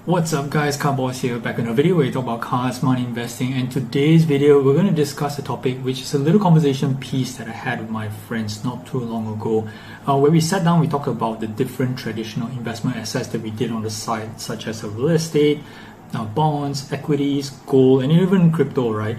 What's up guys, Carboss here, back in a video where we talk about cars, money, investing, and today's video we're going to discuss a topic which is a little conversation piece that I had with my friends not too long ago, where we sat down, we talked about the different traditional investment assets that we did on the side, such as real estate, bonds, equities, gold, and even crypto, right?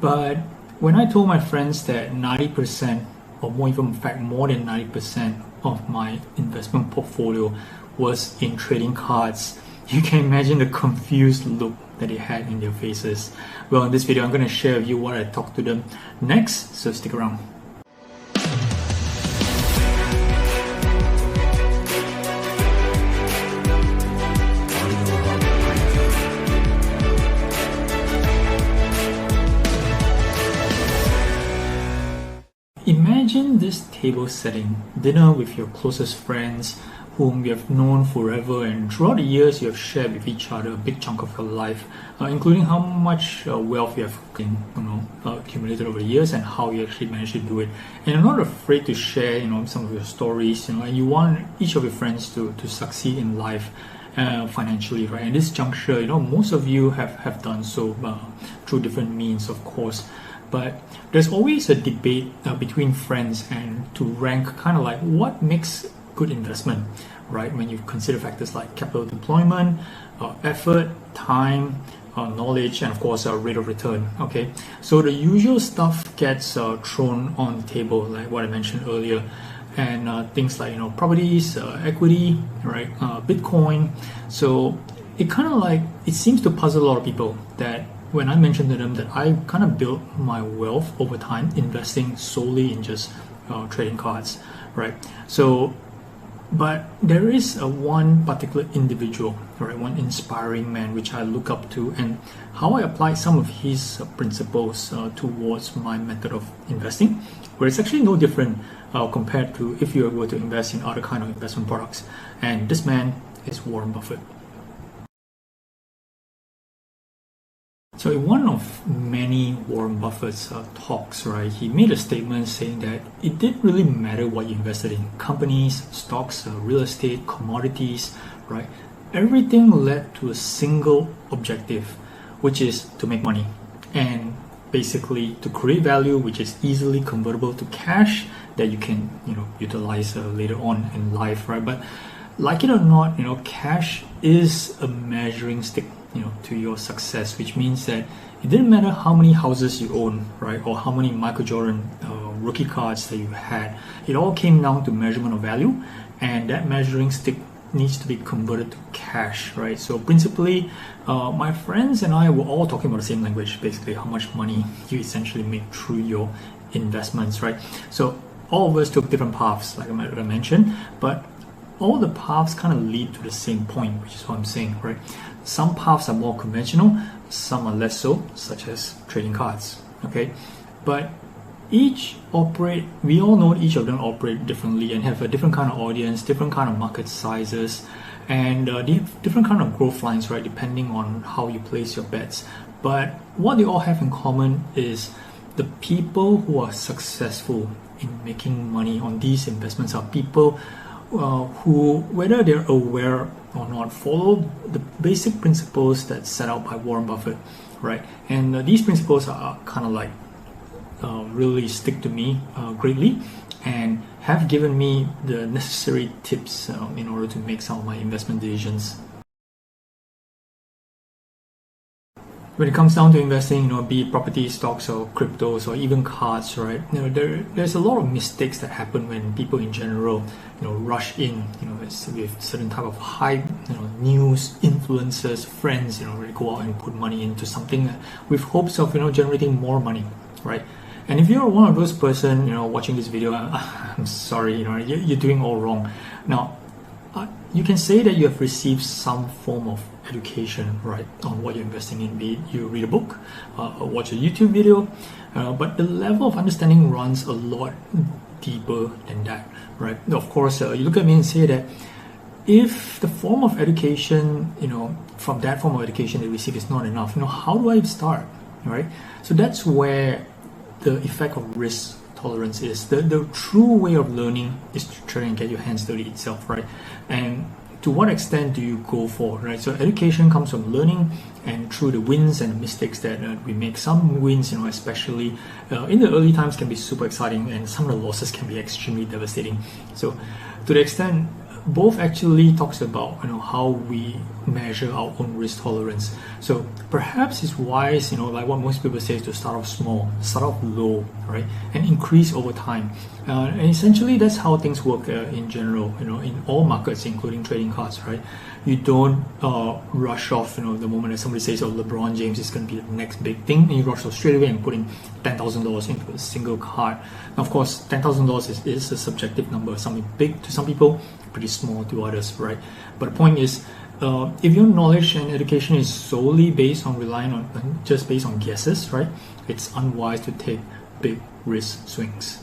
But when I told my friends that 90% or more, even in fact more than 90% of my investment portfolio was in trading cards, you can imagine the confused look that they had in their faces. Well, in this video, I'm going to share with you what I talked to them next, so stick around. Imagine this table setting, dinner with your closest friends, whom you have known forever, and throughout the years you have shared with each other a big chunk of your life, including how much wealth you have accumulated over the years and how you actually managed to do it. And you're not afraid to share some of your stories, and you want each of your friends to succeed in life financially, right? And this juncture, most of you have done so through different means, of course. But there's always a debate between friends and to rank kind of like what makes good investment, right? When you consider factors like capital deployment, effort, time, knowledge, and of course rate of return. Okay, so the usual stuff gets thrown on the table, like what I mentioned earlier, and things like properties, equity, right? Bitcoin. So it kind of like it seems to puzzle a lot of people that when I mentioned to them that I kind of built my wealth over time investing solely in just trading cards, right? So but there is one particular individual, right, one inspiring man which I look up to, and how I apply some of his principles towards my method of investing, where it's actually no different compared to if you were to invest in other kind of investment products. And this man is Warren Buffett. So in one of many Warren Buffett's talks, right, he made a statement saying that it didn't really matter what you invested in, companies, stocks, real estate, commodities, right? Everything led to a single objective, which is to make money and basically to create value, which is easily convertible to cash that you can, utilize later on in life, right? But like it or not, cash is a measuring stick to your success, which means that it didn't matter how many houses you own, right, or how many Michael Jordan rookie cards that you had. It all came down to measurement of value, and that measuring stick needs to be converted to cash, right? So principally, my friends and I were all talking about the same language, basically how much money you essentially make through your investments, right? So all of us took different paths, like I mentioned, but all the paths kind of lead to the same point, which is what I'm saying, right? Some paths are more conventional, some are less so, such as trading cards, okay? But we all know each of them operate differently and have a different kind of audience, different kind of market sizes, and different kind of growth lines, right, depending on how you place your bets. But what they all have in common is the people who are successful in making money on these investments are people who, whether they're aware or not, follow the basic principles that's set out by Warren Buffett, right? And these principles are kind of like really stick to me greatly and have given me the necessary tips in order to make some of my investment decisions. When it comes down to investing, be it property, stocks, or cryptos, or even cards, right? There's a lot of mistakes that happen when people in general, rush in, with certain type of hype, news, influencers, friends, really go out and put money into something with hopes of, generating more money, right? And if you're one of those person, watching this video, I'm sorry, you're doing all wrong. Now, you can say that you have received some form of education, right, on what you're investing in, be it you read a book, watch a YouTube video, but the level of understanding runs a lot deeper than that, right? Of course, you look at me and say that if the form of education, from that form of education they receive is not enough, how do I start, right? So that's where the effect of risk tolerance is. The true way of learning is to try and get your hands dirty itself, right? And to what extent do you go for, right? So education comes from learning, and through the wins and the mistakes that we make. Some wins, especially in the early times, can be super exciting, and some of the losses can be extremely devastating. So to the extent, both actually talks about how we measure our own risk tolerance. So perhaps it's wise, like what most people say, is to start off small, start off low, right, and increase over time. And essentially, that's how things work in general. In all markets, including trading cards, right? You don't rush off. The moment that somebody says, "Oh, LeBron James is going to be the next big thing," and you rush off straight away and putting $10,000 into a single card. Now, of course, $10,000 is a subjective number. Something big to some people, pretty small to others, right? But the point is, if your knowledge and education is solely based on relying on just based on guesses, right, it's unwise to take big risk swings.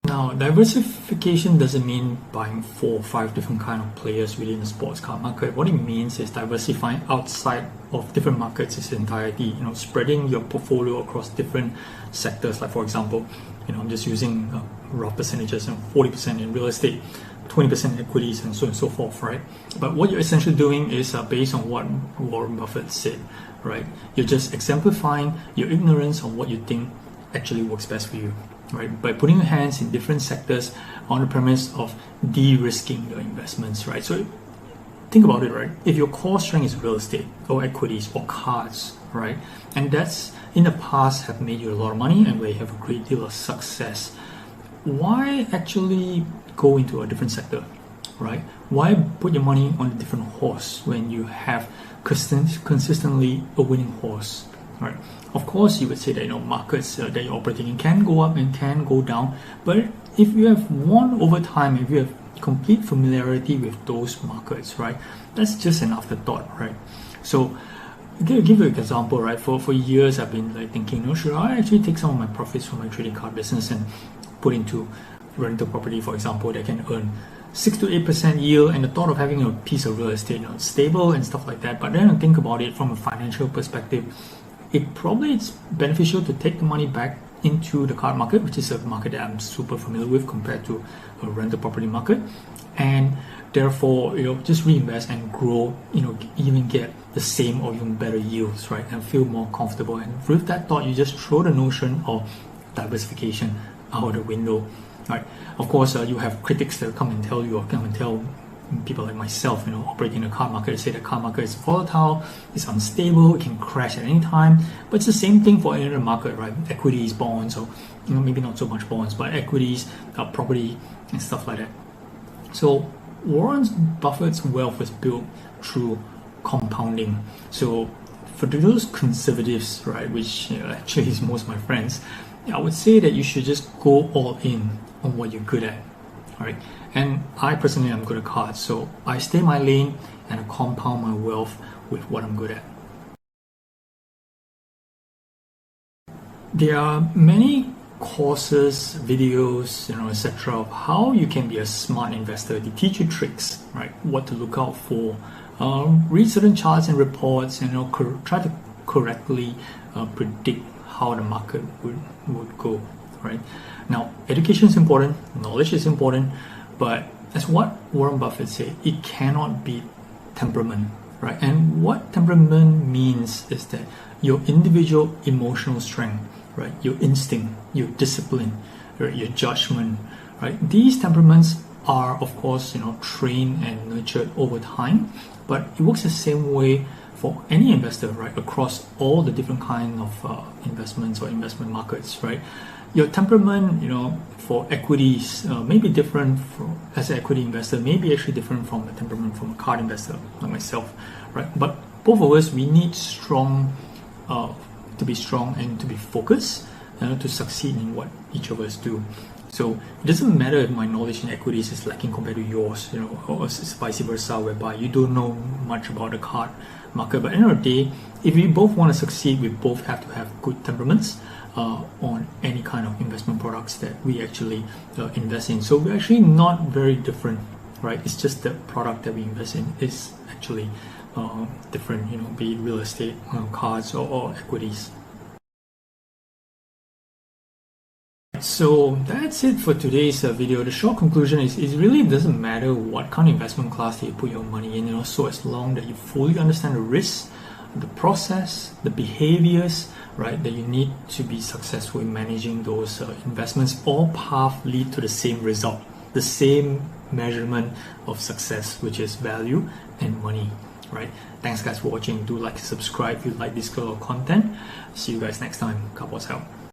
Now, diversification doesn't mean buying 4 or 5 different kind of players within the sports card market. What it means is diversifying outside of different markets in its entirety. Spreading your portfolio across different sectors. Like for example, I'm just using rough percentages: 40% in real estate, 20% in equities, and so on and so forth, right? But what you're essentially doing is based on what Warren Buffett said, right? You're just exemplifying your ignorance on what you think actually works best for you, right? By putting your hands in different sectors on the premise of de-risking your investments, right? So think about it, right? If your core strength is real estate or equities or cards, right, and that's in the past have made you a lot of money and where you have a great deal of success, why actually go into a different sector, right? Why put your money on a different horse when you have consistently a winning horse, right? Of course, you would say that markets that you're operating in can go up and can go down, but if you have won over time, if you have complete familiarity with those markets, right, that's just an afterthought, right? So I'll give you an example, right? For years, I've been thinking, should I actually take some of my profits from my trading card business and put into rental property, for example, that can earn 6 to 8% yield, and the thought of having a piece of real estate, stable and stuff like that. But then I think about it from a financial perspective, it probably is beneficial to take the money back into the card market, which is a market that I'm super familiar with compared to a rental property market, and therefore just reinvest and grow, even get the same or even better yields, right, and feel more comfortable. And with that thought, you just throw the notion of diversification out the window, right? Of course, you have critics that come and tell you, or come and tell people like myself, operating in the card market, say the card market is volatile, it's unstable, it can crash at any time. But it's the same thing for any other market, right? Equities, bonds, or maybe not so much bonds, but equities, property, and stuff like that. So Warren Buffett's wealth was built through compounding. So for those conservatives, right, which actually is most of my friends, I would say that you should just go all in on what you're good at, right? And I personally am good at cards, so I stay in my lane and I compound my wealth with what I'm good at. There are many courses, videos, etc., of how you can be a smart investor. They teach you tricks, right? What to look out for. Read certain charts and reports, and try to correctly predict how the market would go, right? Now, education is important, knowledge is important, but as what Warren Buffett said, it cannot be temperament, right? And what temperament means is that your individual emotional strength, right? Your instinct, your discipline, right? Your judgment, right? These temperaments are, of course, trained and nurtured over time, but it works the same way for any investor, right? Across all the different kind of investments or investment markets, right? Your temperament, for equities may be different as an equity investor, may be actually different from the temperament from a card investor like myself, right? But both of us, we need to be strong and to be focused to succeed in what each of us do. So it doesn't matter if my knowledge in equities is lacking compared to yours, or it's vice versa, whereby you don't know much about the card market. But at the end of the day, if we both want to succeed, we both have to have good temperaments on any kind of investment products that we actually invest in. So we're actually not very different, right? It's just the product that we invest in is actually different, be it real estate, cards, or equities. Alright, so that's it for today's video. The short conclusion is it really doesn't matter what kind of investment class that you put your money in, so as long that you fully understand the risks, the process, the behaviors, right, that you need to be successful in managing those investments, all paths lead to the same result, the same measurement of success, which is value and money, right? Thanks guys for watching. Do like and subscribe if you like this kind of content. See you guys next time. Cowboys out.